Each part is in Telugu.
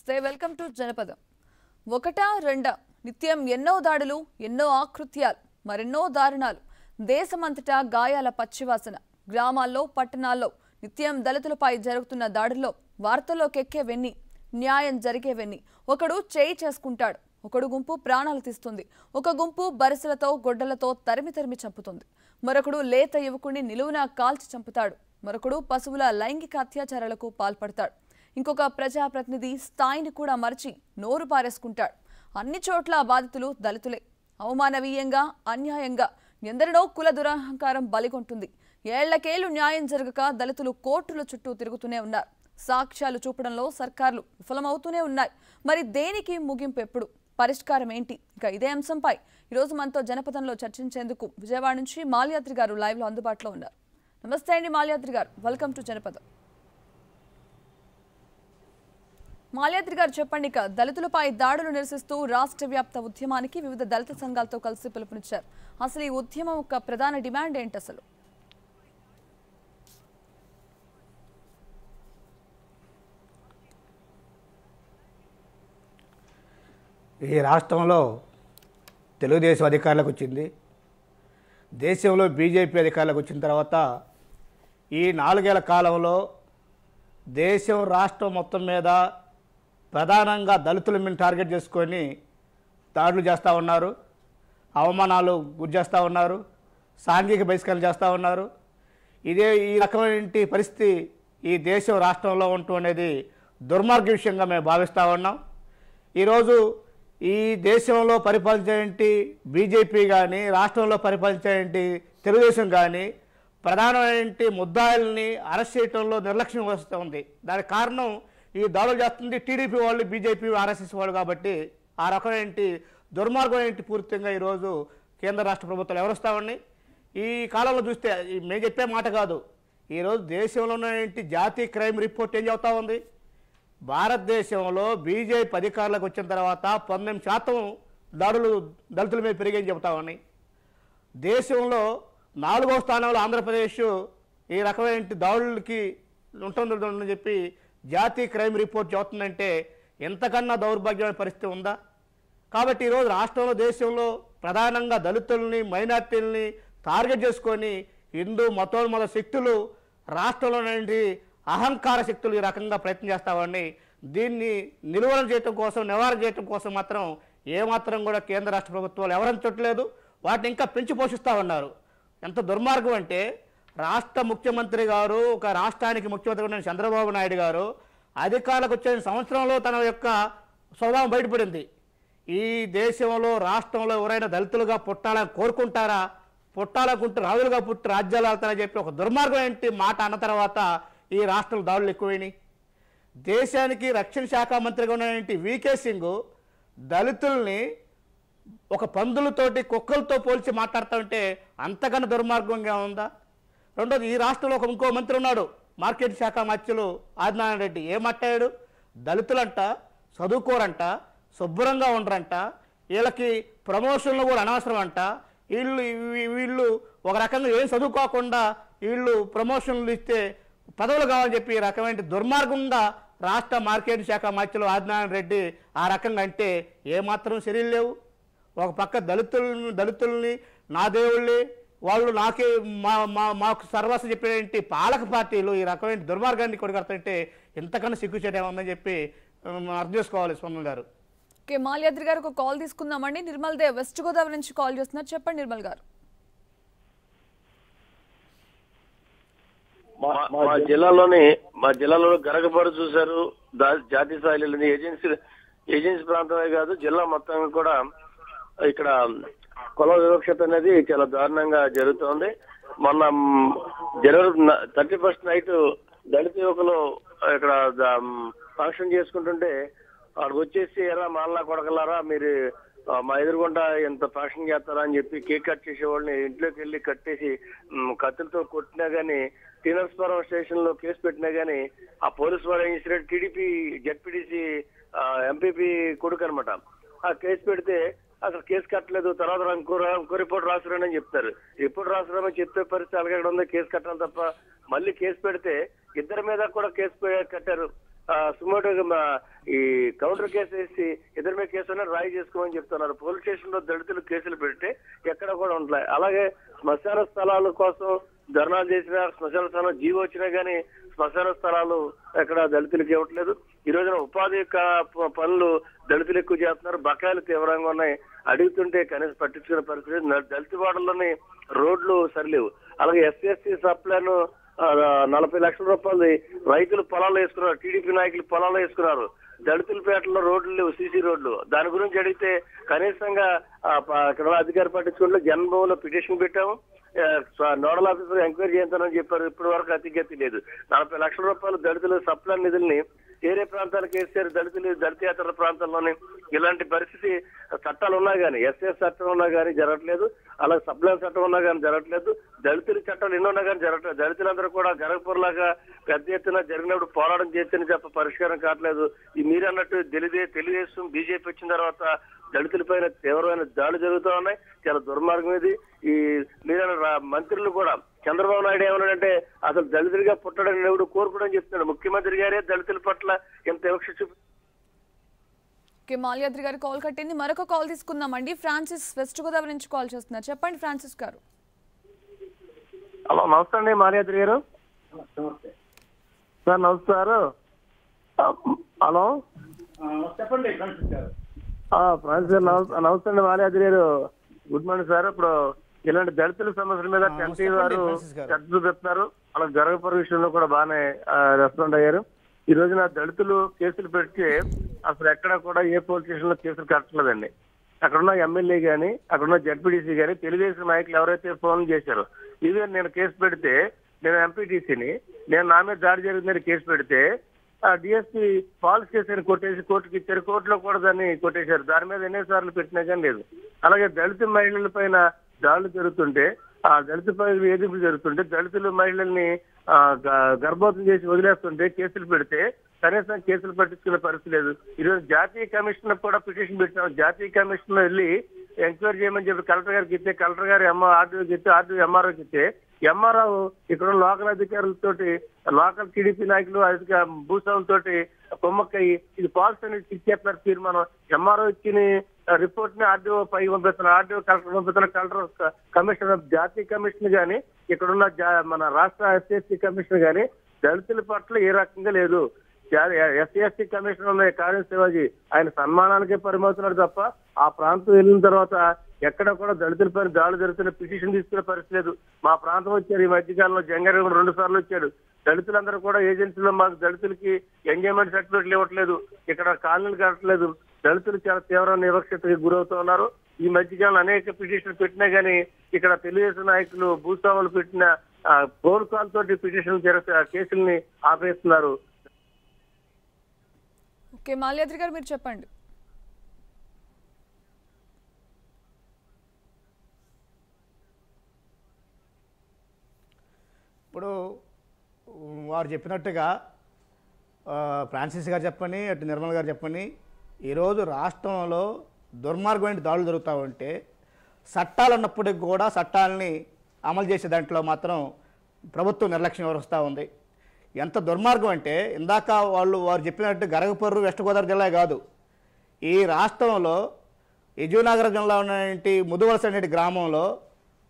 నమస్తే వెల్కమ్ టు జనపదం. ఒకటా రెండా నిత్యం ఎన్నో దాడులు, ఎన్నో ఆకృత్యాలు, మరెన్నో దారుణాలు. దేశమంతటా గాయాల పచ్చివాసన. గ్రామాల్లో, పట్టణాల్లో నిత్యం దళితులపై జరుగుతున్న దాడుల్లో వార్తల్లోకెక్కేవెన్ని, న్యాయం జరిగేవెన్ని. ఒకడు చేయి చేసుకుంటాడు, ఒకడు గుంపు ప్రాణాలు తీస్తుంది, ఒక గుంపు బరిసెలతో గొడ్డలతో తరిమి తరిమి చంపుతుంది, మరొకడు లేత యువకుడిని నిలువున కాల్చి చంపుతాడు, మరొకడు పశువుల లైంగిక అత్యాచారాలకు పాల్పడతాడు, ఇంకొక ప్రజాప్రతినిధి స్థాయిని కూడా మరిచి నోరు పారేసుకుంటాడు. అన్ని చోట్ల బాధితులు దళితులే. అవమానవీయంగా, అన్యాయంగా ఎందరినో కుల దురహంకారం బలిగొంటుంది. ఏళ్లకేళ్లు న్యాయం జరగక దళితులు కోర్టుల చుట్టూ తిరుగుతూనే ఉన్నారు. సాక్ష్యాలు చూపడంలో సర్కార్లు విఫలమవుతూనే ఉన్నాయి. మరి దేనికి ముగింపు ఎప్పుడు, పరిష్కారం ఏంటి? ఇక ఇదే అంశంపై ఈరోజు మనతో జనపదంలో చర్చించేందుకు విజయవాడ నుంచి మాల్యాద్రి గారు లైవ్లో అందుబాటులో ఉన్నారు. నమస్తే అండి మాల్యాద్రి గారు, వెల్కమ్ టు జనపదం. మాల్యాద్రి గారు చెప్పండి, ఇక దళితులపై దాడులు నిరసిస్తూ రాష్ట్ర వ్యాప్త ఉద్యమానికి వివిధ దళిత సంఘాలతో కలిసి పిలుపునిచ్చారు. అసలు ఈ ఉద్యమం యొక్క ప్రధాన డిమాండ్ ఏంటి? అసలు ఈ రాష్ట్రంలో తెలుగుదేశం అధికారులకు వచ్చింది, దేశంలో బీజేపీ అధికారులకు వచ్చిన తర్వాత ఈ 4 ఏళ్ల కాలంలో దేశం రాష్ట్రం మొత్తం మీద ప్రధానంగా దళితుల మీద టార్గెట్ చేసుకొని దాడులు చేస్తూ ఉన్నారు, అవమానాలు గురి చేస్తూ ఉన్నారు, సాంఘిక బహిష్కరణ చేస్తూ ఉన్నారు. ఈ రకమైన పరిస్థితి ఈ దేశం రాష్ట్రంలో ఉండటం అనేది దుర్మార్గ విషయంగా మేము భావిస్తూ ఉన్నాం. ఈరోజు ఈ దేశంలో పరిపాలించేంటి బీజేపీ కానీ, రాష్ట్రంలో పరిపాలించేంటి తెలుగుదేశం కానీ ప్రధానమైన ముద్దాయిల్ని అరెస్ట్ చేయడంలో నిర్లక్ష్యం వస్తూ ఉంది. దానికి కారణం ఈ దాడులు చేస్తుంది టీడీపీ వాళ్ళు, బీజేపీ, ఆర్ఎస్ఎస్ వాళ్ళు. కాబట్టి ఆ రకమైన దుర్మార్గమైన పూర్తిగా ఈరోజు కేంద్ర రాష్ట్ర ప్రభుత్వాలు ఎవరుస్తూ ఉన్నాయి. ఈ కాలంలో చూస్తే మేము చెప్పే మాట కాదు, ఈరోజు దేశంలో ఉన్నటువంటి జాతీయ క్రైమ్ రిపోర్ట్ ఏం చెబుతూ ఉంది. భారతదేశంలో బీజేపీ అధికారులకు వచ్చిన తర్వాత 19% దాడులు దళితుల మీద పెరిగాయని చెబుతా ఉన్నాయి. దేశంలో 4వ స్థానంలో ఆంధ్రప్రదేశ్ ఈ రకమైన దాడులకి ఉంటుందని చెప్పి జాతీయ క్రైమ్ రిపోర్ట్ చెబుతుందంటే ఎంతకన్నా దౌర్భాగ్యమైన పరిస్థితి ఉందా? కాబట్టి ఈరోజు రాష్ట్రంలో, దేశంలో ప్రధానంగా దళితుల్ని, మైనార్టీలని టార్గెట్ చేసుకొని హిందూ మతోన్మత శక్తులు, రాష్ట్రంలో అహంకార శక్తులు ఈ రకంగా ప్రయత్నం చేస్తామని దీన్ని నిలువన చేయడం కోసం, నివారణ చేయడం కోసం మాత్రం ఏమాత్రం కూడా కేంద్ర రాష్ట్ర ప్రభుత్వాలు ఎవరంచట్లేదు. వాటిని ఇంకా పెంచి పోషిస్తూ ఉన్నారు. ఎంత దుర్మార్గం అంటే, రాష్ట్ర ముఖ్యమంత్రి గారు, ఒక రాష్ట్రానికి ముఖ్యమంత్రి ఉన్న చంద్రబాబు నాయుడు గారు అధికారులకు వచ్చిన సంవత్సరంలో తన యొక్క స్వభావం బయటపడింది. ఈ దేశంలో, రాష్ట్రంలో ఎవరైనా దళితులుగా పుట్టాలని కోరుకుంటారా? పుట్టాలనుకుంటే రాజులుగా పుట్టి రాజ్యాలు వెళ్తారని చెప్పి ఒక దుర్మార్గమైన మాట అన్న తర్వాత ఈ రాష్ట్రంలో దాడులు ఎక్కువైనాయి. దేశానికి రక్షణ శాఖ మంత్రిగా ఉన్నటువంటి వీకే సింగ్ దళితుల్ని ఒక పందులతోటి, కుక్కలతో పోల్చి మాట్లాడుతూ ఉంటే అంతకన్నా దుర్మార్గంగా ఉందా? రెండోది, ఈ రాష్ట్రంలో ఇంకో మంత్రి ఉన్నాడు, మార్కెట్ శాఖ మంత్రులు ఆదినారాయణ రెడ్డి. ఏం మాట్లాడాడు? దళితులంట చదువుకోరంట, శుభ్రంగా ఉండరంట, వీళ్ళకి ప్రమోషన్లు కూడా అనవసరం అంట, వీళ్ళు ఒక రకంగా ఏం చదువుకోకుండా వీళ్ళు ప్రమోషన్లు ఇస్తే పదవులు కావాలని చెప్పి ఈ రకమైన దుర్మార్గంగా రాష్ట్ర మార్కెట్ శాఖ మంత్రులు ఆదినారాయణ రెడ్డి ఆ రకంగా అంటే ఏమాత్రం చర్యలు లేవు. ఒక పక్క దళితుల్ని నా దేవుళ్ళని, వాళ్ళు నాకే మాకు సర్వస్వం చెప్పేటి పాలక పార్టీలు ఈ రకమైన దుర్మార్గాన్ని కొడుకడుతుంటే ఎంతకన్నా సిగ్గుచేట ఏముందని చెప్పి అర్థం చేసుకోవాలి స్వామి గారు. ఓకే, మాల్యాద్రి గారు ఒక కాల్ తీసుకుందామండి. నిర్మల్ దేవ్ వెస్ట్ గోదావరి నుంచి కాల్ చేస్తున్నారు. చెప్పండి నిర్మల్ గారు. మా జిల్లాలో గరగబడి చూశారు. జాతీయ స్థాయిలో ఏజెన్సీ ప్రాంతమే కాదు, జిల్లా మొత్తం కూడా ఇక్కడ కుల వివక్షత అనేది చాలా దారుణంగా జరుగుతోంది. మొన్న జనవరి 31 నైట్ దళిత యువకులు ఇక్కడ ఫంక్షన్ చేసుకుంటుంటే వాడికి వచ్చేసి ఎలా మాల్లా కొడగలారా, మీరు మా ఎదురుగుండా ఎంత ఫంక్షన్ చేస్తారా అని చెప్పి కేక్ కట్ చేసేవాళ్ళని ఇంట్లోకి వెళ్ళి కట్టేసి కత్తులతో కొట్టినా గానీ, టీనర్స్పురం స్టేషన్ లో కేసు పెట్టినా గానీ ఆ పోలీసు వారు ఏం చేసినట్టు టీడీపీ జెడ్పీటీసీ ఎంపీపీ కొడుకు అనమాట. ఆ కేసు పెడితే అసలు కేసు కట్టలేదు, తర్వాత ఇంకో రిపోర్ట్ రాసురానని చెప్తారు. రిపోర్ట్ రాసురామని చెప్పే పరిస్థితి అలాగే ఉంది. కేసు కట్టాలి తప్ప మళ్ళీ కేసు పెడితే ఇద్దరి మీద కూడా కేసు కట్టారు. సుమోటోగా ఈ కౌంటర్ కేసు వేసి ఇద్దరి మీద కేసు రాయి చేసుకోమని చెప్తున్నారు. పోలీస్ స్టేషన్ లో దళితులు కేసులు పెడితే ఎక్కడ కూడా ఉండలేదు. అలాగే శ్మశాన స్థలాల కోసం ధర్నాలు చేసిన శ్మశాన స్థలం జీవో వచ్చినా గానీ శ్మశాన స్థలాలు ఎక్కడ దళితులకు ఇవ్వట్లేదు. ఈ రోజున ఉపాధి పనులు దళితులు ఎక్కువ చేస్తున్నారు. బకాయిలు తీవ్రంగా ఉన్నాయి. అడుగుతుంటే కనీసం పట్టించుకునే పరిస్థితి. దళిత వాడల్లోని రోడ్లు సరిలేవు. అలాగే ఎస్సీ సప్లైను 40 లక్షల రూపాయలు రైతులు పొలాలు వేసుకున్నారు. టీడీపీ నాయకులు పొలాలు వేసుకున్నారు. దళితులపేటలో రోడ్లు లేవు, సీసీ రోడ్లు. దాని గురించి అడిగితే కనీసంగా ఇక్కడ అధికార పట్టించుకుంటే జన్మభూమిలో పిటిషన్ పెట్టాము, నోడల్ ఆఫీసర్ ఎంక్వైరీ చేస్తానని చెప్పారు. ఇప్పటి వరకు అతిగతి లేదు. 40 లక్షల రూపాయలు దళితుల సప్లై నిధుల్ని వేరే ప్రాంతాలకు వేసారు. దళితేతర ప్రాంతాల్లోనే ఇలాంటి పరిస్థితి చట్టాలు ఉన్నా కానీ, ఎస్ఎస్ చట్టం ఉన్నా కానీ జరగట్లేదు. అలాగే సప్లై చట్టం ఉన్నా కానీ జరగట్లేదు. దళితుల చట్టాలు ఎన్నో ఉన్నా కానీ జరగట్లేదు. దళితులందరూ కూడా గరగపూర్లాగా పెద్ద ఎత్తున జరిగినప్పుడు పోరాటం చేస్తేనే చెప్ప పరిష్కారం కావట్లేదు. ఈ మీరు అన్నట్టు తెలుగుదేశం బీజేపీ వచ్చిన తర్వాత దళితులపైన తీవ్రమైన దాడులు జరుగుతూ ఉన్నాయి. చాలా దుర్మార్గం ఇది. ఈ మీరైన మంత్రులు కూడా చంద్రబాబు నాయుడు ఏమన్నాడంటే అసలు దళితుడిగా పుట్టడని ఎవడు కోరుకోవడం చెప్తున్నాడు. ముఖ్యమంత్రి గారే దళితుల పట్ల ఎంత వివక్ష చూపి. మాల్యాద్రి గారు కాల్ కట్టింది. మరొక కాల్ తీసుకుందామండి. ఫ్రాన్సిస్ వెస్ట్ గోదావరి నుంచి కాల్ చేస్తున్నారు. చెప్పండి ఫ్రాన్సిస్ గారు. హలో, నమస్తే అండి మాల్యాద్రి గారు. సార్ నమస్కారం. హలో చెప్పండి ఫ్రాన్సిస్ గారు. ఫ్రాన్సిస్ గారు నమస్తే అండి మాల్యాద్రి గారు. Good morning sir. ఇప్పుడు ఇలాంటి దళితుల సమస్యల మీద టెంటీ వారు చర్చ చూపిస్తున్నారు. అలా గరగపురం విషయంలో కూడా బాగానే రెస్పాండ్ అయ్యారు. ఈ రోజున దళితులు కేసులు పెడితే అసలు ఎక్కడ కూడా ఏ పోలీస్ స్టేషన్ లో కేసులు కట్టలేదండి. అక్కడున్న ఎమ్మెల్యే గాని, అక్కడున్న జడ్పీటీసీ గాని, తెలుగుదేశం నాయకులు ఎవరైతే ఫోన్ చేశారో, ఇదే నేను కేసు పెడితే, నేను ఎంపీటీసీని, నేను నా మీద దాడి జరిగిందని కేసు పెడితే డిఎస్పీ ఫాల్స్ కేసు అని కొట్టేసి కోర్టుకి ఇచ్చారు. కోర్టులో కూడా దాన్ని కొట్టేశారు. దాని మీద ఎన్నిసార్లు పెట్టినా కానీ లేదు. అలాగే దళిత మహిళల పైన దాడులు జరుగుతుంటే, ఆ దళిత మహిళలు వేధింపులు జరుగుతుంటే, దళితులు మహిళల్ని గర్భవతం చేసి వదిలేస్తుంటే కేసులు పెడితే కనీసం కేసులు పట్టించుకునే పరిస్థితి లేదు. ఈరోజు జాతీయ కమిషన్ కూడా పిటిషన్ పెట్టాం. జాతీయ కమిషన్ వెళ్ళి ఎంక్వైరీ చేయమని చెప్పి కలెక్టర్ గారికి ఇస్తే, కలెక్టర్ గారు ఆర్డీఓకి ఇస్తే, ఆర్డీఓ ఎంఆర్ఓకి ఇస్తే, ఎంఆర్ఓ ఇక్కడ లోకల్ అధికారులతోటి, లోకల్ టీడీపీ నాయకులు భూస్వాములతోటి కొమ్మక్కయ్యి ఇది ఫాల్స్ అనేది ఇచ్చేస్తున్నారు తీర్మానం. ఎంఆర్ఓ ఇచ్చిన రిపోర్ట్ ని ఆర్డీఓ పై పంపిస్తున్నారు. ఆర్డీఓ కలెక్టర్ పంపిస్తున్నారు. కలెక్టర్ కమిషనర్ జాతీయ కమిషన్ గాని, ఇక్కడున్న మన రాష్ట్ర ఎస్సీ కమిషన్ గాని దళితుల పట్ల ఏ రకంగా లేదు. ఎస్సీ కమిషనర్ ఉన్న కార్య శివాజీ ఆయన సన్మానానికే పరిమవుతున్నాడు తప్ప ఆ ప్రాంతం వెళ్ళిన తర్వాత ఎక్కడ కూడా దళితుల పైన దాడులు జరుగుతున్న పిటిషన్ తీసుకునే పరిస్థితి లేదు. మా ప్రాంతం వచ్చారు ఈ మధ్యకాలంలో, జంగారెడ్డి 2 సార్లు వచ్చాడు. దళితులందరూ కూడా ఏజెన్సీలో మాకు దళితులకి ఎంజాయ్మెంట్ సర్టిఫికెట్లు ఇవ్వట్లేదు, ఇక్కడ కాలనీలు కట్టలేదు. దళితులు చాలా తీవ్రమైన వివక్షతకి గురవుతూ ఉన్నారు. ఈ మధ్యకాలంలో అనేక పిటిషన్లు పెట్టినా గానీ ఇక్కడ తెలుగుదేశం నాయకులు భూస్వాములు పెట్టిన ఫోన్ కాల్ తోటి పిటిషన్ కేసుల్ని ఆపేస్తున్నారు. ఓకే మాల్యాద్రి గారు మీరు చెప్పండి. ఇప్పుడు వారు చెప్పినట్టుగా ఫ్రాన్సిస్ గారు చెప్పని, అటు నిర్మల్ గారు చెప్పని, ఈరోజు రాష్ట్రంలో దుర్మార్గమైన దాడులు జరుగుతూ ఉంటే చట్టాలు ఉన్నప్పటికి కూడా చట్టాలని అమలు చేసే దాంట్లో మాత్రం ప్రభుత్వం నిర్లక్ష్యం వహిస్తూ ఉంది. ఎంత దుర్మార్గం అంటే, ఇందాక వారు చెప్పినట్టు గరగపర్రు వెస్ట్ గోదావరి జిల్లా కాదు, ఈ రాష్ట్రంలో యజునగరం జిల్లా ఉన్నటువంటి ముదువలస అనే గ్రామంలో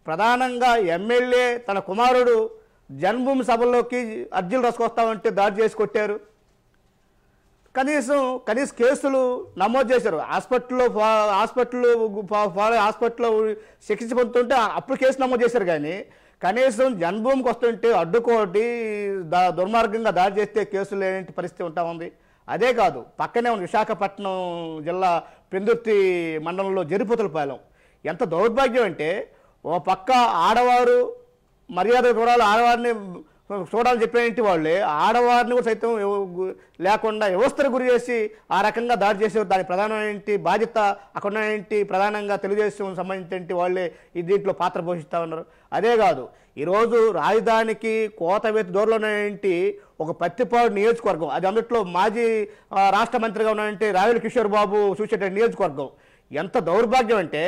ప్రధానంగా ఎమ్మెల్యే తన కుమారుడు జన్మభూమి సభల్లోకి అర్జీలు రాసుకొస్తా ఉంటే దాడి చేసి కొట్టారు. కనీసం కేసులు నమోదు చేశారు. హాస్పిటల్లో చికిత్స పొందుతుంటే అప్పుడు కేసు నమోదు చేశారు. కానీ కనీసం జన్మభూమికి వస్తుంటే అడ్డుకోటి దుర్మార్గంగా దాడి చేస్తే కేసులు లేని పరిస్థితి ఉంటా ఉంది. అదే కాదు, పక్కనే ఉన్న విశాఖపట్నం జిల్లా పెందుర్తి మండలంలో జరిపుతులపాలెం ఎంత దౌర్భాగ్యం అంటే, ఓ పక్క ఆడవారు మర్యాద చూడాలి, ఆడవారిని చూడాలని చెప్పేంటి వాళ్ళే ఆడవారిని కూడా సైతం లేకుండా వ్యవస్థను గురి చేసి ఆ రకంగా దాడి చేసే దాని ప్రధానమైన బాధ్యత అక్కడ ఉన్నటువంటి ప్రధానంగా తెలుగుదేశం సంబంధించిన వాళ్ళే దీంట్లో పాత్ర పోషిస్తూ ఉన్నారు. అదే కాదు, ఈరోజు రాజధానికి కోతవేతి దూరంలో ఉన్నటువంటి ఒక పత్తిపాడు నియోజకవర్గం, అది అందుట్లో మాజీ రాష్ట్ర మంత్రిగా ఉన్నటువంటి రాయల కిషోర్ బాబు చూసేట నియోజకవర్గం ఎంత దౌర్భాగ్యం అంటే,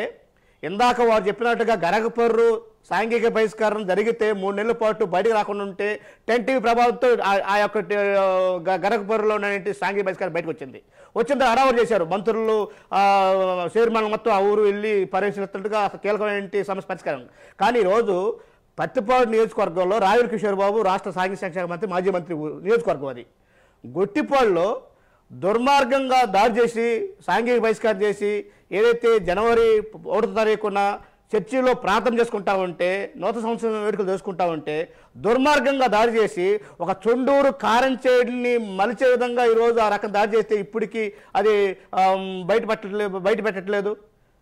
ఇందాక వారు చెప్పినట్టుగా గరగపర్రు సాంఘిక బహిష్కరణ జరిగితే 3 నెలల పాటు బయటకు రాకుండా ఉంటే టెంటివ్ ప్రభావంతో ఆ యొక్క గరగపూర్లో ఉన్న సాంఘిక బహిష్కరణ బయటకు వచ్చింది. వచ్చిన తర్వాత హడావుడి చేశారు మంత్రులు, చైర్మన్ మొత్తం ఆ ఊరు వెళ్ళి పరిశీలిస్తున్నట్టుగా కీలకమైన సమస్య పరిష్కారం. కానీ ఈరోజు పత్తిపాడు నియోజకవర్గంలో రాయల్ కిషోర్ బాబు రాష్ట్ర సాంఘిక సంక్షేమ మంత్రి, మాజీ మంత్రి నియోజకవర్గం అది. గొట్టిపాడులో దుర్మార్గంగా దాడి చేసి సాంఘిక బహిష్కారం చేసి ఏదైతే జనవరి 1వ తారీఖున చర్చిలో ప్రార్థన చేసుకుంటా ఉంటే, నూతన సంవత్సరం వేడుకలు చేసుకుంటా ఉంటే దుర్మార్గంగా దాడి చేసి ఒక చొండూరు కారంచేడిని మలిచే విధంగా ఈరోజు ఆ రకం దాడి చేస్తే ఇప్పటికీ అది బయట పెట్టట్లేదు.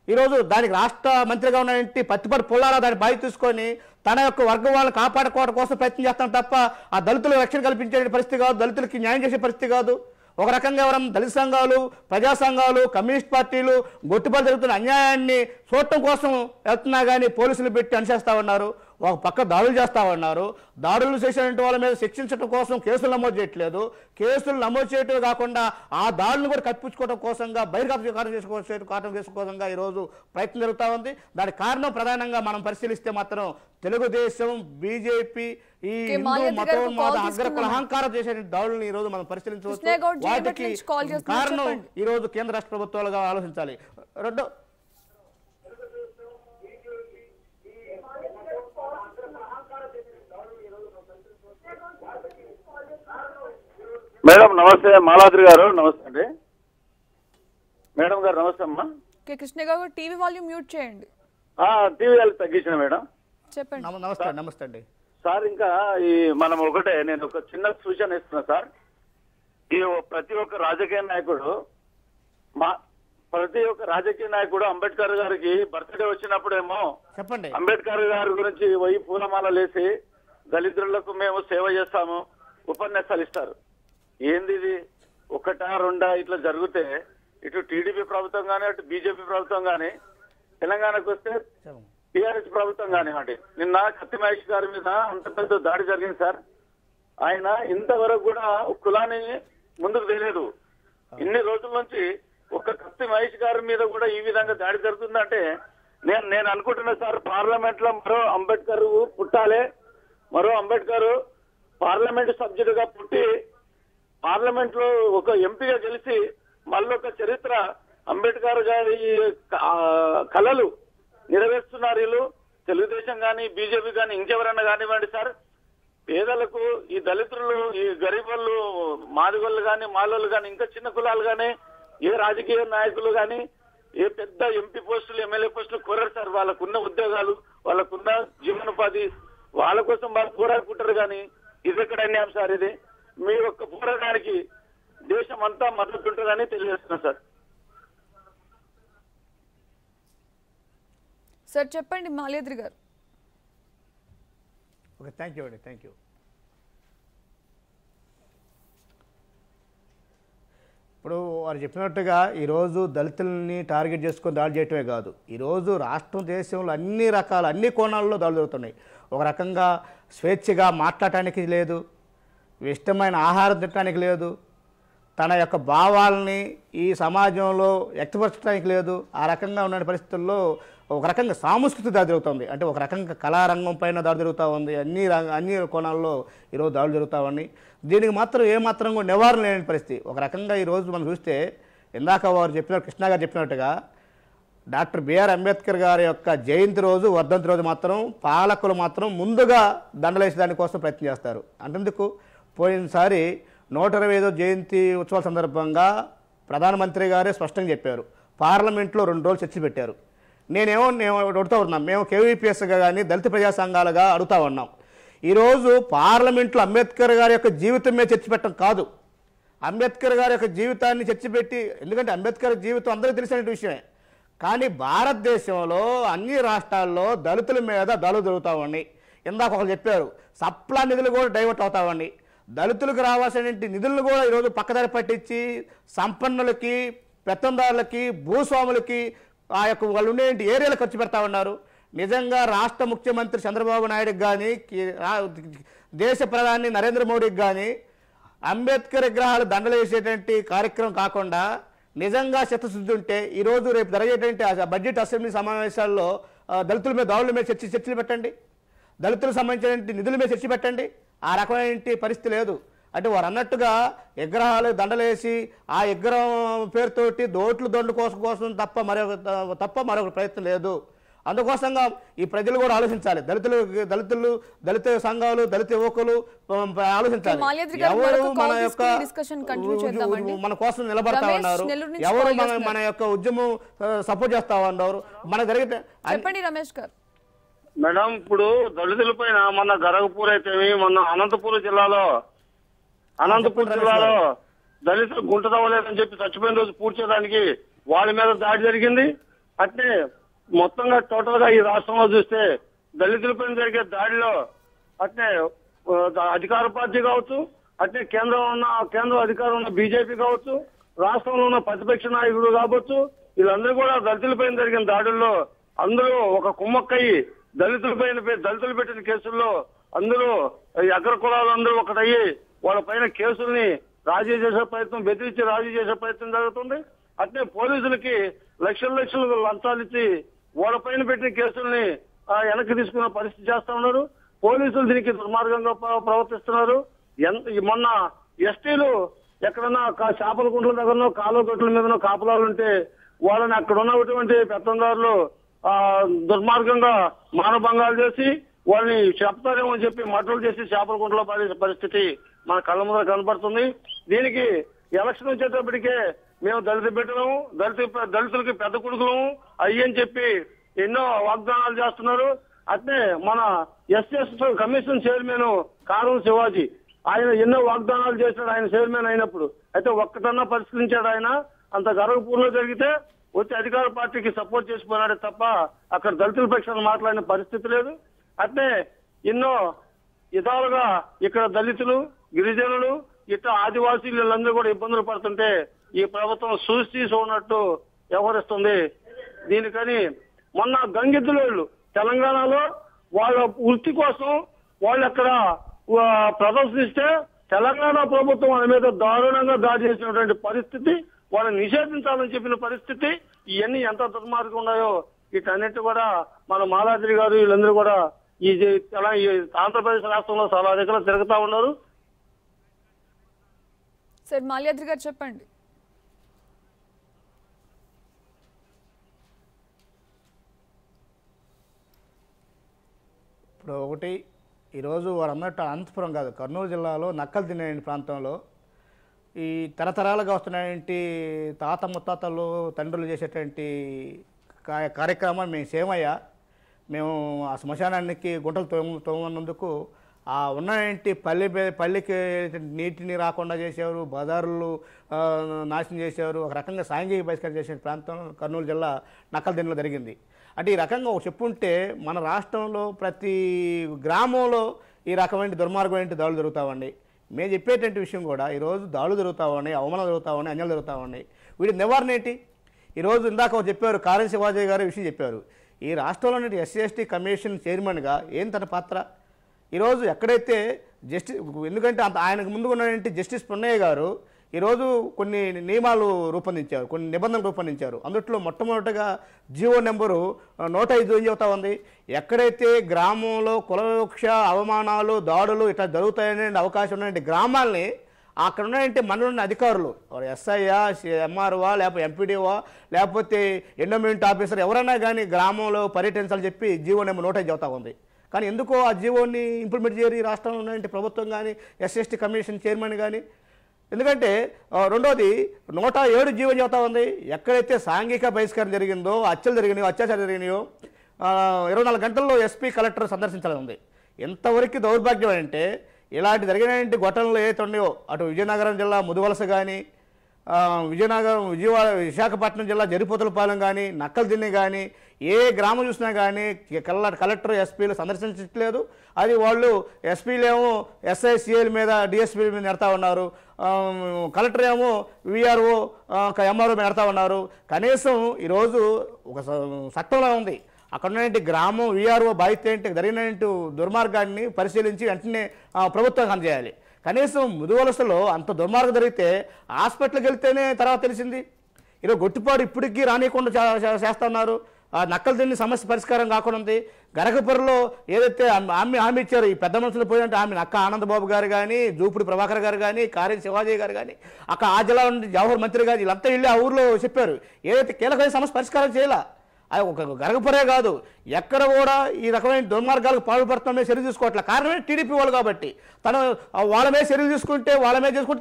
ఈరోజు దానికి రాష్ట్ర మంత్రిగా ఉన్నటువంటి పత్తిపాటి పుల్లారావు దాన్ని బాధ్యత తీసుకొని తన యొక్క వర్గం వాళ్ళని కాపాడుకోవడం కోసం ప్రయత్నం చేస్తాం తప్ప ఆ దళితులకు రక్షణ కల్పించే పరిస్థితి కాదు, దళితులకి న్యాయం చేసే పరిస్థితి కాదు. ఒక రకంగా ఎవరైనా దళిత సంఘాలు, ప్రజా సంఘాలు, కమ్యూనిస్ట్ పార్టీలు గొట్టుపాటు జరుగుతున్న అన్యాయాన్ని చూడటం కోసం వెళ్తున్నా కానీ పోలీసులు పెట్టి అనిచేస్తూ ఉన్నారు. ఒక పక్క దాడులు చేస్తూ ఉన్నారు. దాడులు చేసినటువంటి వాళ్ళ మీద శిక్షించడం కోసం కేసులు నమోదు చేయట్లేదు. కేసులు నమోదు చేయటమే కాకుండా ఆ దాడులను కూడా కప్పించుకోవడం కోసంగా బహిర్గతం చేసుకోవడంగా ఈరోజు ప్రయత్నం జరుగుతూ ఉంది. దానికి కారణం ప్రధానంగా మనం పరిశీలిస్తే మాత్రం తెలుగుదేశం, బీజేపీ ఈ హిందూ మతోన్మాద అగ్రకుల అహంకారం చేసే దాడులను ఈరోజు మనం పరిశీలించవచ్చు. వాటికి కారణం ఈరోజు కేంద్ర రాష్ట్ర ప్రభుత్వాలుగా ఆలోచించాలి. రెండో మేడం నమస్తే, మాలాద్రి గారు నమస్తే అండి. మేడం గారు నమస్తే అమ్మా. కృష్ణ గారు టీవీ వాల్యూమ్ మ్యూట్ చేయండి. టీవీ వాళ్ళు తగ్గించిన మేడం. చెప్పండి. నమస్తే అండి సార్. ఇంకా ఈ మనం ఒకటే, నేను ఒక చిన్న సూచన ఇస్తున్నా సార్. ఈ ప్రతి ఒక్క రాజకీయ నాయకుడు అంబేద్కర్ గారికి బర్త్డే వచ్చినప్పుడేమో చెప్పండి, అంబేద్కర్ గారి గురించి పోయి పూలమాలలేసి దళితులకు మేము సేవ చేస్తాము ఉపన్యాసాలు ఇస్తారు. ఏంది ఇది? 1, 2 ఇట్లా జరిగితే ఇటు టీడీపీ ప్రభుత్వం కానీ, అటు బీజేపీ ప్రభుత్వం కానీ, తెలంగాణకు వస్తే టీఆర్ఎస్ ప్రభుత్వం కానివ్వండి, నిన్న కత్తి మహేష్ గారి మీద అంత పెద్ద దాడి జరిగింది సార్. ఆయన ఇంతవరకు కూడా కులాన్ని ముందుకు తెలియదు. ఇన్ని రోజుల నుంచి ఒక కత్తి మహేష్ గారి మీద కూడా ఈ విధంగా దాడి జరుగుతుందంటే నేను అనుకుంటున్నా సార్, పార్లమెంట్ లో మరో అంబేద్కర్ పుట్టాలి, మరో అంబేద్కర్ పార్లమెంట్ సభ్యుడిగా పుట్టి పార్లమెంట్ లో ఒక ఎంపీగా గెలిచి మళ్ళీ ఒక చరిత్ర అంబేద్కర్ గారి కళలు నెరవేరుస్తున్నారు వీళ్ళు. తెలుగుదేశం కానీ, బీజేపీ కానీ, ఇంకెవరన్నా కానివ్వండి సార్. పేదలకు, ఈ దళితులు, ఈ గరీబులు, మాదిగోళ్ళు కానీ, మాలోళ్ళు కానీ, ఇంకా చిన్న కులాలు కానీ, ఏ రాజకీయ నాయకులు కానీ ఏ పెద్ద ఎంపీ పోస్టులు, ఎమ్మెల్యే పోస్టులు కోరారు సార్. వాళ్ళకున్న ఉద్యోగాలు, వాళ్ళకున్న జీవనోపాధి, వాళ్ళ కోసం వాళ్ళు పోరాడుకుంటారు. కానీ ఇది ఎక్కడ అన్యాయం సార్? ఇది మీ యొక్క పోరాటానికి దేశం అంతా మద్దతు ఉంటుందని తెలియజేస్తున్నా సార్. సార్ చెప్పండి మాల్యాద్రి గారు. ఓకే, థ్యాంక్ యూ అండి, థ్యాంక్ యూ. ఇప్పుడు వారు చెప్పినట్టుగా ఈరోజు దళితుల్ని టార్గెట్ చేసుకొని దాడి చేయటమే కాదు, ఈరోజు రాష్ట్రం దేశంలో అన్ని కోణాల్లో దాడులు జరుగుతున్నాయి. ఒక రకంగా స్వేచ్ఛగా మాట్లాడటానికి లేదు, ఇష్టమైన ఆహారం తినడానికి లేదు, తన యొక్క భావాలని ఈ సమాజంలో వ్యక్తపరచడానికి లేదు. ఆ రకంగా ఉన్న పరిస్థితుల్లో ఒక రకంగా సాంస్కృతిక దాడి జరుగుతుంది. అంటే ఒక రకంగా కళారంగం పైన దాడి జరుగుతూ ఉంది. అన్ని కోణాల్లో ఈరోజు దాడులు జరుగుతూ ఉన్నాయి. దీనికి మాత్రం ఏమాత్రం కూడా నివారణ లేని పరిస్థితి. ఒక రకంగా ఈరోజు మనం చూస్తే ఇందాక వారు చెప్పినట్టు, కృష్ణ గారు చెప్పినట్టుగా డాక్టర్ బిఆర్ అంబేద్కర్ గారి యొక్క జయంతి రోజు, వర్ధంతి రోజు మాత్రం పాలకులు మాత్రం ముందుగా దండలేసే దానికోసం ప్రయత్నం చేస్తారు. అంతెందుకు, పోయినసారి 125వ జయంతి ఉత్సవాల సందర్భంగా ప్రధానమంత్రి గారే స్పష్టంగా చెప్పారు, పార్లమెంట్లో 2 రోజులు చర్చ పెట్టారు. నేను అడుగుతూ ఉన్నాం, మేము కేవీపీఎస్గా కానీ దళిత ప్రజా సంఘాలుగా అడుగుతూ ఉన్నాం, ఈరోజు పార్లమెంట్లో అంబేద్కర్ గారి యొక్క జీవితం మీద చర్చ పెట్టడం కాదు, అంబేద్కర్ గారి యొక్క జీవితాన్ని చర్చ పెట్టి, ఎందుకంటే అంబేద్కర్ జీవితం అందరికీ తెలిసిన విషయమే, కానీ భారతదేశంలో అన్ని రాష్ట్రాల్లో దళితుల మీద దాడులు జరుగుతూ ఉన్నాయి. ఇందాక ఒకరు చెప్పారు, సప్లా నిధులు కూడా డైవర్ట్ అవుతా ఉన్నాయి. దళితులకు రావాల్సిన నిధులను కూడా ఈరోజు పక్కదారి పట్టించి సంపన్నులకి, పెత్తందారులకి, భూస్వాములకి ఆ యొక్క వాళ్ళు ఉండే ఏరియాలు ఖర్చు పెడతా ఉన్నారు. నిజంగా రాష్ట్ర ముఖ్యమంత్రి చంద్రబాబు నాయుడుకి కానీ, దేశ ప్రధాని నరేంద్ర మోడీకి కానీ అంబేద్కర్ విగ్రహాలు దండలు వేసేటువంటి కార్యక్రమం కాకుండా నిజంగా చిత్తశుద్ధి ఉంటే ఈరోజు రేపు జరిగేటువంటి బడ్జెట్ అసెంబ్లీ సమావేశాల్లో దళితుల మీద దాడుల మీద చర్చలు పెట్టండి, దళితులకు సంబంధించిన నిధుల మీద చర్చ పెట్టండి. ఆ రకమైన పరిస్థితి లేదు. అంటే వారు అన్నట్టుగా విగ్రహాలు దండలేసి ఆ విగ్రహం పేరుతోటి దొండు కోసం తప్ప మరొక ప్రయత్నం లేదు. అందుకోసంగా ఈ ప్రజలు కూడా ఆలోచించాలి. దళిత సంఘాలు, దళిత యువకులు ఆలోచించాలి. ఎవరు మన కోసం నిలబడతా ఉన్నారు, ఎవరు మన యొక్క ఉద్యమం సపోర్ట్ చేస్తా ఉన్నారు, మన జరిగితే చెప్పండి రమేష్ గారు. మేడం, ఇప్పుడు దళితుల పైన మొన్న గరగపూర్ అయితేమి, మొన్న అనంతపూర్ జిల్లాలో దళితులు గుంట తవ్వలేదని చెప్పి చచ్చిపోయిన రోజు పూడ్చేయడానికి వాళ్ళ మీద దాడి జరిగింది. అంటే మొత్తంగా టోటల్ గా ఈ రాష్ట్రంలో చూస్తే దళితులపైన జరిగే దాడిలో అంటే అధికార పార్టీ కావచ్చు, అంటే కేంద్ర అధికారం ఉన్న బీజేపీ కావచ్చు, రాష్ట్రంలో ఉన్న ప్రతిపక్ష నాయకుడు కావచ్చు, వీళ్ళందరూ కూడా దళితులపైన జరిగిన దాడుల్లో అందరూ ఒక కుమ్మక్కయ్యి దళితులు పెట్టిన కేసుల్లో అందరూ అగ్ర కులాలు అందరూ ఒకటయ్యి వాళ్ళ పైన కేసుల్ని రాజీ చేసే ప్రయత్నం, బెదిరించి రాజీ చేసే ప్రయత్నం జరుగుతుంది. అట్లే పోలీసులకి లక్షలు లంచాలు ఇచ్చి వాళ్ళ పైన పెట్టిన కేసుల్ని వెనక్కి తీసుకునే పరిస్థితి చేస్తా ఉన్నారు. పోలీసులు దీనికి దుర్మార్గంగా ప్రవర్తిస్తున్నారు. మొన్న ఎస్టీలు ఎక్కడన్నా చేపల గుంట్ల దగ్గరనో కాలువ గట్ల మీదనో కాపులాలు ఉంటే వాళ్ళని అక్కడ ఉన్నటువంటి పెత్తందారులు దుర్మార్గంగా మానభంగాలు చేసి వాళ్ళని చెప్తారేమో అని చెప్పి మట్టలు చేసి చేపల గుంటలో పడే పరిస్థితి మన కళ్ళ ముందర కనపడుతుంది. దీనికి ఎలక్షన్ వచ్చేటప్పటికే మేము దళిత బిడ్డలము, దళితులకి పెద్ద కొడుకులము అయ్యని చెప్పి ఎన్నో వాగ్దానాలు చేస్తున్నారు. అట్లే మన ఎస్ఎస్ కమిషన్ చైర్మన్ కారం శివాజీ ఆయన ఎన్నో వాగ్దానాలు చేశాడు ఆయన చైర్మన్ అయినప్పుడు. అయితే ఒక్కటన్నా పరిష్కరించాడు ఆయన. అంత గరగపూర్లో జరిగితే వచ్చి అధికార పార్టీకి సపోర్ట్ చేసిపోయినాడే తప్ప అక్కడ దళితుల పక్షాన్ని మాట్లాడిన పరిస్థితి లేదు. అట్లే ఎన్నో విధాలుగా ఇక్కడ దళితులు, గిరిజనులు, ఇట్లా ఆదివాసీలు వీళ్ళందరూ కూడా ఇబ్బందులు పడుతుంటే ఈ ప్రభుత్వం చూసి ఉన్నట్టు వ్యవహరిస్తుంది. దీనికని మొన్న గంగిద్దులోళ్ళు తెలంగాణలో వాళ్ళ వృత్తి కోసం వాళ్ళు అక్కడ ప్రదర్శిస్తే తెలంగాణ ప్రభుత్వం వాళ్ళ మీద దారుణంగా దాడి చేసినటువంటి పరిస్థితి, వాళ్ళని నిషేధించాలని చెప్పిన పరిస్థితి, ఇవన్నీ ఎంత దుర్మార్గం ఉన్నాయో వీటన్నిటి కూడా మన మాలాద్రి గారు వీళ్ళందరూ కూడా ఈ ఆంధ్రప్రదేశ్ రాష్ట్రంలో చాలా దగ్గర తిరుగుతా ఉన్నారు. సార్ మాల్యాద్రి గారు చెప్పండి. ఇప్పుడు ఒకటి ఈరోజు వారు అన్నట్టు అనంతపురం కాదు, కర్నూలు జిల్లాలో నక్కలు తినే ప్రాంతంలో ఈ తరతరాలుగా వస్తున్నటువంటి తాత ముత్తాతలు తండ్రులు చేసేటువంటి కార్యక్రమాన్ని మేము సేమయ్యా మేము ఆ శ్మశానానికి గుంటలు తోమన్నందుకు ఆ ఉన్నటువంటి పల్లికి నీటిని రాకుండా చేసేవారు, బజారులు నాశనం చేసేవారు, ఒక రకంగా సాంఘిక బహిష్కరణ చేసే ప్రాంతం కర్నూలు జిల్లా నక్కలదిన్నెలో జరిగింది. అంటే ఈ రకంగా చెప్పుంటే మన రాష్ట్రంలో ప్రతి గ్రామంలో ఈ రకమైన దుర్మార్గమైన దాడులు జరుగుతామండి. మేము చెప్పేటువంటి విషయం కూడా ఈరోజు దాడులు జరుగుతామని, అవమానాలు జరుగుతామని, అన్యాయాలు జరుగుతామని, వీటి నివారణ ఏంటి? ఈరోజు ఇందాక చెప్పారు, కారం శివాజీ గారు విషయం చెప్పారు. ఈ రాష్ట్రంలోని ఎస్సీ కమిషన్ చైర్మన్గా ఏం తన పాత్ర? ఈరోజు ఎక్కడైతే ఎందుకంటే ఆయనకు ముందు ఉన్నటువంటి జస్టిస్ పున్నయ్య గారు ఈరోజు కొన్ని నియమాలు రూపొందించారు, కొన్ని నిబంధనలు రూపొందించారు. అందులో మొట్టమొదటిగా జీవో నెంబరు 105 ఏం చెబుతా ఉంది, ఎక్కడైతే గ్రామంలో కులవివక్ష, అవమానాలు, దాడులు ఇట్లా జరుగుతాయనే అవకాశం ఉన్నటువంటి గ్రామాలని అక్కడ ఉన్నటువంటి మనలో అధికారులు ఎస్ఐయా, ఎంఆర్ఓ, లేకపోతే ఎంపీడీఓ, లేకపోతే ఎండోమెంట్ ఆఫీసర్ ఎవరైనా కానీ గ్రామంలో పర్యటించాలని చెప్పి జీవో నెంబర్ 105 చెబుతా ఉంది. కానీ ఎందుకో ఆ జీవోని ఇంప్లిమెంట్ చేయరు ఈ రాష్ట్రంలో ఉన్నటువంటి ప్రభుత్వం కానీ, ఎస్సీ కమిషన్ చైర్మన్ కానీ. ఎందుకంటే రెండోది 107 జీవో చెబుతా ఉంది, ఎక్కడైతే సాంఘిక బహిష్కరణ జరిగిందో, అత్యాచారం జరిగినాయో 24 గంటల్లో ఎస్పీ కలెక్టర్ సందర్శించాలని ఉంది. ఎంతవరకు దౌర్భాగ్యం అంటే ఇలాంటి జరిగినటువంటి ఘటనలు ఏవైతే ఉన్నాయో అటు విజయనగరం జిల్లా ముదువలస కానీ, విశాఖపట్నం జిల్లా జరిపోతులపాలెం కానీ, నక్కలదిన్నె కానీ, ఏ గ్రామం చూసినా కానీ కలెక్టర్ ఎస్పీలు సందర్శించట్లేదు. అది వాళ్ళు ఎస్పీలేమో ఎస్ఐ సిఐల మీద, డిఎస్పీల మీద నెడతా ఉన్నారు, కలెక్టర్ ఏమో విఆర్ఓ, ఎంఆర్ఓ మీద నెడతా ఉన్నారు. కనీసం ఈరోజు ఒక చట్టంలో ఉంది, అక్కడ ఉన్నటువంటి గ్రామం విఆర్ఓ బాధ్యత ఏంటి, జరిగినటువంటి దుర్మార్గాన్ని పరిశీలించి వెంటనే ప్రభుత్వం అందజేయాలి. కనీసం ముదువలసలో అంత దుర్మార్గం జరిగితే హాస్పిటల్కి వెళ్తేనే తర్వాత తెలిసింది. ఈరోజు గొట్టిపాడు ఇప్పటికీ రానియకుండా చేస్తున్నారు. నక్కలు తిని సమస్య పరిష్కారం కాకుండా ఉంది. గరగపురలో ఏదైతే హామీ ఇచ్చారు ఈ పెద్ద మనుషులు పోయినట్టు హామీ నక్క ఆనందబాబు గారు కానీ, జూపుడి ప్రభాకర్ గారు కానీ, కార్య శివాజీ గారు కానీ, అక్కడ ఆ జిల్లా నుండి జవహర్ మంత్రి గారు వీళ్ళంతా వెళ్ళి ఆ ఊర్లో చెప్పారు. ఏదైతే కీలకమైన సమస్య పరిష్కారం చేయాల. అది ఒక గరగపురే కాదు, ఎక్కడ కూడా ఈ రకమైన దుర్మార్గాలకు పాల్పడుతున్న చర్య తీసుకోవట్లేదు. కారణమే టీడీపీ వాళ్ళు కాబట్టి. తను వాళ్ళ మీద చర్య తీసుకుంటే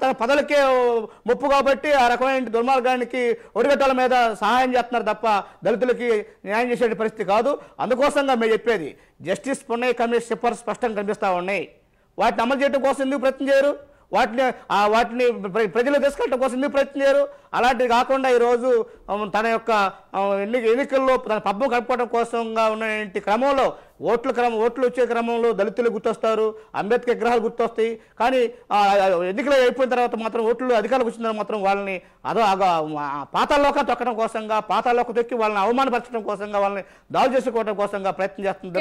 తన పదలకే ముప్పు కాబట్టి ఆ రకమైన దుర్మార్గానికి ఒడిగట్టాల మీద సహాయం చేస్తున్నారు తప్ప దళితులకి న్యాయం చేసే పరిస్థితి కాదు. అందుకోసంగా మేము చెప్పేది జస్టిస్ పున్నయ్య కమిషన్ సిఫార్సు స్పష్టంగా కనిపిస్తూ ఉన్నాయి. వాటిని అమలు చేయడం కోసం ఎందుకు ప్రయత్నం చేయరు? వాటిని ప్రజలు తీసుకెళ్ళడం కోసం ఎందుకు ప్రయత్నం చేయరు? అలాంటివి కాకుండా ఈరోజు తన యొక్క ఎన్నికల్లో తన పబ్బం గడపడం కోసంగా ఉన్న క్రమంలో ఓట్లు వచ్చే క్రమంలో దళితులు గుర్తొస్తారు, అంబేద్కర్ విగ్రహాలు గుర్తొస్తాయి. కానీ ఎన్నికలు అయిపోయిన తర్వాత మాత్రం ఓట్లు అధికారులకు వచ్చిన తర్వాత మాత్రం వాళ్ళని పాతాళలోకి తొక్కడం కోసంగా, పాతాళలోకి తొక్కి వాళ్ళని అవమానపరచడం కోసంగా, వాళ్ళని దాడి చేసుకోవడం కోసంగా ప్రయత్నం చేస్తుంది.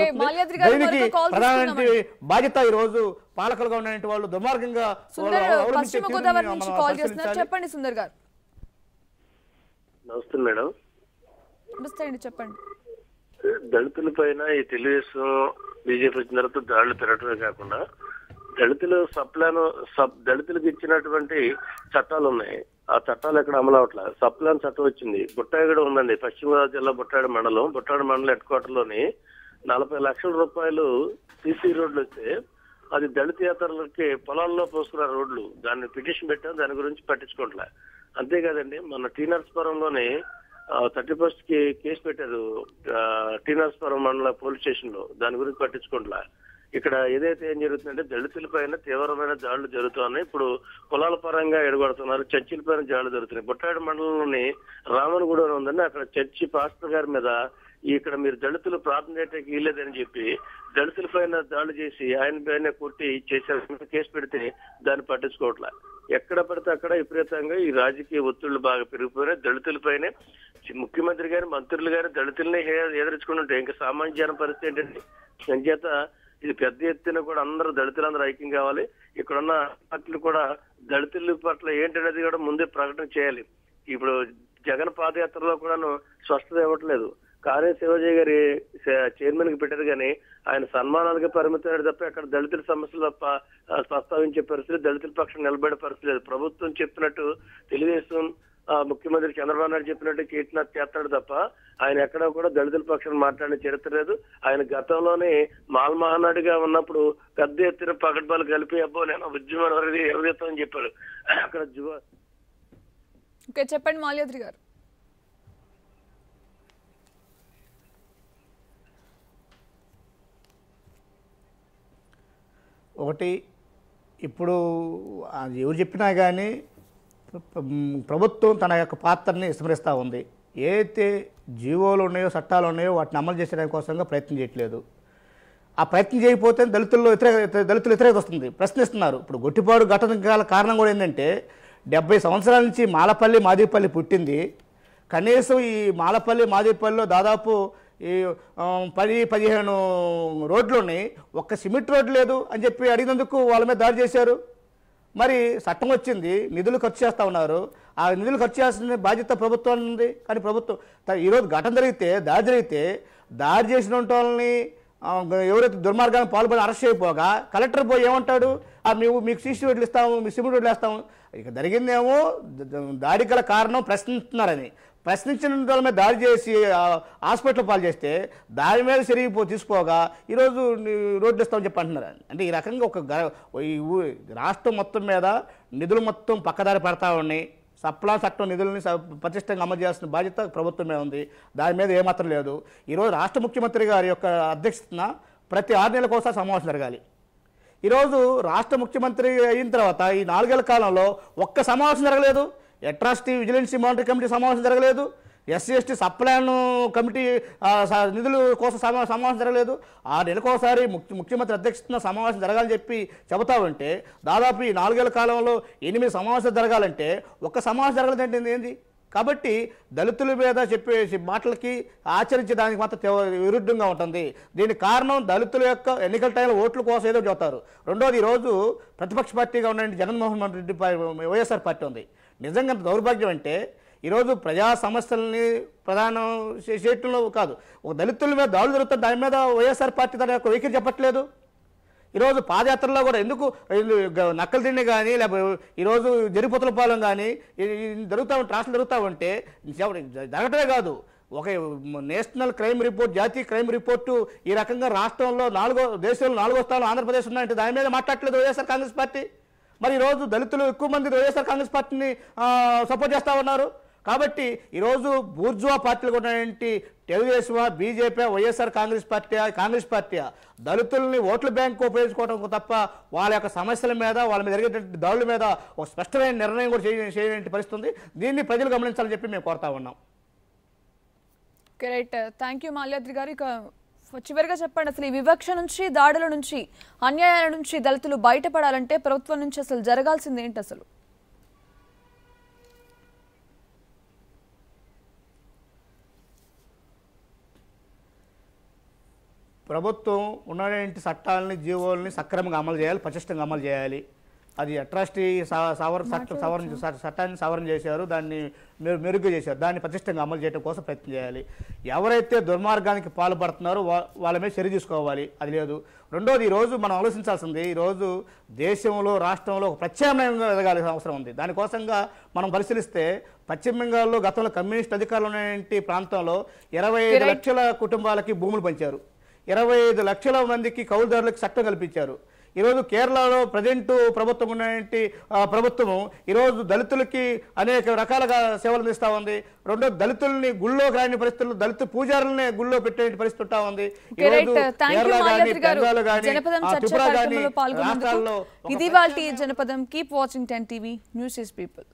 దీనికి ప్రధానమంత్రి బాధ్యత ఈ రోజు పాలకులుగా ఉన్నటువంటి వాళ్ళు దుర్మార్గంగా పశ్చిమ గోదావరి నుంచి కాల్ చేస్తున్నారు. చెప్పండి సుందర్ గారు. నమస్తే మేడం. నమస్తే అండి, చెప్పండి. దళితుల పైన ఈ తెలుగుదేశం బీజేపీ వచ్చిన తర్వాత దాడులు పెరగటమే కాకుండా దళితులకు ఇచ్చినటువంటి చట్టాలు ఉన్నాయి. ఆ చట్టాలు ఎక్కడ అమలు అవట్లేదు. సప్లాన్ చట్టం వచ్చింది. బుట్టాయిగూడ ఉందండి, పశ్చిమ గోదావరి జిల్లా బుట్టాయిగూడ మండలం హెడ్ క్వార్టర్ లోని 40 లక్షల రూపాయలు సీసీ రోడ్లు వస్తే అది దళిత యాత్రలకి పొలాల్లో పోసుకున్న రోడ్లు. దాన్ని పిటిషన్ పెట్టాం, దాని గురించి పట్టించుకోవట్లే. అంతేకాదండి, మన టీనర్స్పురంలోనే 31st కి కేసు పెట్టారు టీనర్స్పురం మండల పోలీస్ స్టేషన్ లో. దాని గురించి పట్టించుకోవట్లే. ఇక్కడ ఏదైతే ఏం జరుగుతుందంటే దళితుల పైన తీవ్రమైన దాడులు జరుగుతున్నాయి. ఇప్పుడు కులాల పరంగా ఎడగొడుతున్నారు, చర్చిల పైన దాడులు జరుగుతున్నాయి. బుట్టాయిగూడ మండలంలోని రామనగూడెం ఉందండి, అక్కడ చర్చి పాస్టర్ గారి మీద ఇక్కడ మీరు దళితులు ప్రార్థన చేయడానికి వీల్లేదని చెప్పి దళితుల పైన దాడులు చేసి ఆయన పైన కొట్టి చేశారు. కేసు పెడితే దాన్ని పట్టించుకోవట్లే. ఎక్కడ పడితే అక్కడ విపరీతంగా ఈ రాజకీయ ఒత్తిళ్లు బాగా పెరిగిపోయినాయి. దళితులపైనే ముఖ్యమంత్రి గారు, మంత్రులు గారు దళితుల్ని ఎదుర్కొంటుంటే ఇంకా సామాన్య జనం పరిస్థితి ఏంటంటే సంచేత ఇది పెద్ద ఎత్తున కూడా అందరూ దళితులందరూ ఐక్యం కావాలి. ఇక్కడున్న పార్టీలు కూడా దళితుల పట్ల ఏంటనేది కూడా ముందే ప్రకటన చేయాలి. ఇప్పుడు జగన్ పాదయాత్రలో కూడాను స్పష్టత ఇవ్వట్లేదు. కార్య శివాజీ గారి చైర్మన్ కి పెట్టారు కానీ ఆయన సన్మానాలుగా పరిమితమైన తప్ప అక్కడ దళితుల సమస్యలు ప్రస్తావించే పరిస్థితి, దళితుల పక్షం నిలబడే పరిస్థితి లేదు. ప్రభుత్వం చెప్పినట్టు తెలుగుదేశం ముఖ్యమంత్రి చంద్రబాబు నాయుడు చెప్పినట్టు కీర్తినాథ్ చేస్తాడు తప్ప ఆయన ఎక్కడ కూడా దళితుల పక్షం మాట్లాడిన చరిత్ర లేదు. ఆయన గతంలోనే మాల్ మహానాడుగా ఉన్నప్పుడు పెద్ద ఎత్తున పగడ్బాలు కలిపి అబ్బో నేను ఉద్యమం ఎరవేస్తామని చెప్పాడు. అక్కడ చెప్పండి మాల్యాద్రి గారు. ఒకటి, ఇప్పుడు ఎవరు చెప్పినా కానీ ప్రభుత్వం తన యొక్క పాత్రని విస్మరిస్తూ ఉంది. ఏదైతే జీవోలు ఉన్నాయో, చట్టాలు ఉన్నాయో వాటిని అమలు చేసేదాని కోసంగా ప్రయత్నం చేయట్లేదు. ఆ ప్రయత్నం చేయకపోతే దళితులు వ్యతిరేకత వస్తుంది, ప్రశ్నిస్తున్నారు. ఇప్పుడు గొట్టిపాడు ఘటన కారణం కూడా ఏంటంటే 70 సంవత్సరాల నుంచి మాదేపల్లి పుట్టింది. కనీసం ఈ మాదేపల్లిలో దాదాపు ఈ 10-15 రోడ్లు ఉన్నాయి, ఒక్క సిమెంట్ రోడ్డు లేదు అని చెప్పి అడిగినందుకు వాళ్ళ మీద దాడి చేశారు. మరి చట్టం వచ్చింది, నిధులు ఖర్చు చేస్తూ ఉన్నారు. ఆ నిధులు ఖర్చు చేయాల్సిన బాధ్యత ప్రభుత్వం ఉంది. కానీ ప్రభుత్వం ఈరోజు ఘటన జరిగితే దాడి చేసిన వాళ్ళని ఎవరైతే దుర్మార్గాన్ని పాల్పడి అరెస్ట్ చేయకపోగా కలెక్టర్ పోయి ఏమంటాడు, మీకు సీసీ రోడ్లు ఇస్తాము, మీకు సిమెంట్ రోడ్లు వేస్తాము. ఇక జరిగిందేమో దాడి గల కారణం ప్రశ్నిస్తున్నారని, ప్రశ్నించిన వాళ్ళ మీద దాడి చేసి హాస్పిటల్ పాలు చేస్తే దాడి మీద తీసుకోగా ఈరోజు రోడ్లు ఇస్తామని చెప్పి అంటున్నారు. అంటే ఈ రకంగా రాష్ట్రం మొత్తం మీద నిధులు మొత్తం పక్కదారి పడతా ఉన్నాయి. సప్లా చట్టం నిధులని పటిష్టంగా అమలు చేయాల్సిన బాధ్యత ప్రభుత్వం మీద ఉంది. దాని మీద ఏమాత్రం లేదు. ఈరోజు రాష్ట్ర ముఖ్యమంత్రి గారి యొక్క అధ్యక్షతన ప్రతి 6 నెలలకు ఒకసారి సమావేశం జరగాలి. ఈరోజు రాష్ట్ర ముఖ్యమంత్రి అయిన తర్వాత ఈ 4 ఏళ్ల కాలంలో ఒక్క సమావేశం జరగలేదు. అట్రాసిటీ విజిలెన్స్ మానిటరీ కమిటీ సమావేశం జరగలేదు. SC/ST సప్లాన్ కమిటీ నిధుల కోసం సమావేశం జరగలేదు. 6 నెలలకు ఒకసారి ముఖ్యమంత్రి అధ్యక్షతన సమావేశం జరగాలని చెప్పి చెబుతా ఉంటే దాదాపు ఈ 4 ఏళ్ల కాలంలో 8 సమావేశాలు జరగాలంటే ఒక్క సమావేశం జరగలేదంటే ఏంది? కాబట్టి దళితుల మీద చెప్పే మాటలకి ఆచరించే దానికి మాత్రం విరుద్ధంగా ఉంటుంది. దీనికి కారణం దళితుల యొక్క ఎన్నికల టైంలో ఓట్ల కోసం ఏదో చెబుతారు. రెండోది, ఈరోజు ప్రతిపక్ష పార్టీగా ఉన్న జగన్మోహన్ రెడ్డి వైఎస్ఆర్ పార్టీ ఉంది. నిజంగా దౌర్భాగ్యం అంటే ఈరోజు ప్రజా సమస్యల్ని ప్రధానం చేయటంలో కాదు, ఒక దళితుల మీద దాడులు జరుగుతుంది, దాని మీద వైఎస్ఆర్ పార్టీ తన యొక్క వైఖరి చెప్పట్లేదు. ఈరోజు పాదయాత్రలో కూడా ఎందుకు నక్కలు తిండి కానీ లేకపోతే ఈరోజు జరిపోతుల పాలెం కానీ జరుగుతూ ఉంటే రాష్ట్రాలు జరుగుతూ ఉంటే జరగటమే కాదు, ఒక నేషనల్ క్రైమ్ రిపోర్ట్, జాతీయ క్రైమ్ రిపోర్టు ఈ రకంగా రాష్ట్రంలో దేశంలో 4వ స్థానంలో ఆంధ్రప్రదేశ్ ఉన్నాయంటే దాని మీద మాట్లాడట్లేదు వైఎస్ఆర్ కాంగ్రెస్ పార్టీ. మరి ఈరోజు దళితులు ఎక్కువ మంది వైఎస్ఆర్ కాంగ్రెస్ పార్టీని సపోర్ట్ చేస్తూ ఉన్నారు. కాబట్టి ఈరోజు బూర్జువా పార్టీలు ఉన్నటువంటి తెలుగుదేశం, బీజేపీ, వైఎస్ఆర్ కాంగ్రెస్ పార్టీ దళితుల్ని ఓట్ల బ్యాంకు ఉపయోగించుకోవడం తప్ప వాళ్ళ యొక్క సమస్యల మీద, వాళ్ళ మీద జరిగేటువంటి దాడుల మీద ఒక స్పష్టమైన నిర్ణయం కూడా చేయలేని పరిస్థితి ఉంది. దీన్ని ప్రజలు గమనించాలని చెప్పి మేము కోరుతా ఉన్నాం. రైట్, థ్యాంక్ యూ మాల్యాద్రి గారు. ఇక చివరిగా చెప్పండి, అసలు ఈ వివక్ష నుంచి, దాడుల నుంచి, అన్యాయాల నుంచి దళితులు బయటపడాలంటే ప్రభుత్వం నుంచి అసలు జరగాల్సింది ఏంటి? అసలు ప్రభుత్వం ఉన్నటువంటి చట్టాలని, జీవోల్ని సక్రమంగా అమలు చేయాలి, పటిష్టంగా అమలు చేయాలి. అది అట్రాసిటీ చట్టాన్ని సవరణ చేశారు, దాన్ని మెరుగ్గా చేశారు, దాన్ని పటిష్టంగా అమలు చేయడం కోసం ప్రయత్నం చేయాలి. ఎవరైతే దుర్మార్గానికి పాల్పడుతున్నారో వాళ్ళ మీద చర్య తీసుకోవాలి, అది లేదు. రెండోది, ఈరోజు మనం ఆలోచించాల్సింది, ఈరోజు దేశంలో, రాష్ట్రంలో ఒక ప్రత్యామ్నాయంగా ఎదగాల్సిన అవసరం ఉంది. దానికోసంగా మనం పరిశీలిస్తే పశ్చిమ బెంగాల్లో గతంలో కమ్యూనిస్ట్ అధికారులు ఉన్నటువంటి ప్రాంతంలో 25 లక్షల కుటుంబాలకి భూములు పంచారు, 25 లక్షల మందికి కౌలుదారులకు చట్టం కల్పించారు. ఈరోజు కేరళలో ప్రజెంట్ ప్రభుత్వం ఉన్నటువంటి ప్రభుత్వము ఈరోజు దళితులకి అనేక రకాలుగా సేవలు అందిస్తూ ఉంది. రెండో, దళితుల్ని గుళ్ళో కాని పరిస్థితుల్లో దళిత పూజారులనే గుళ్ళో పెట్టే పరిస్థితి ఉంటా ఉంది. ఇది వాటి జనపదం. Keep watching 10 TV. News is people.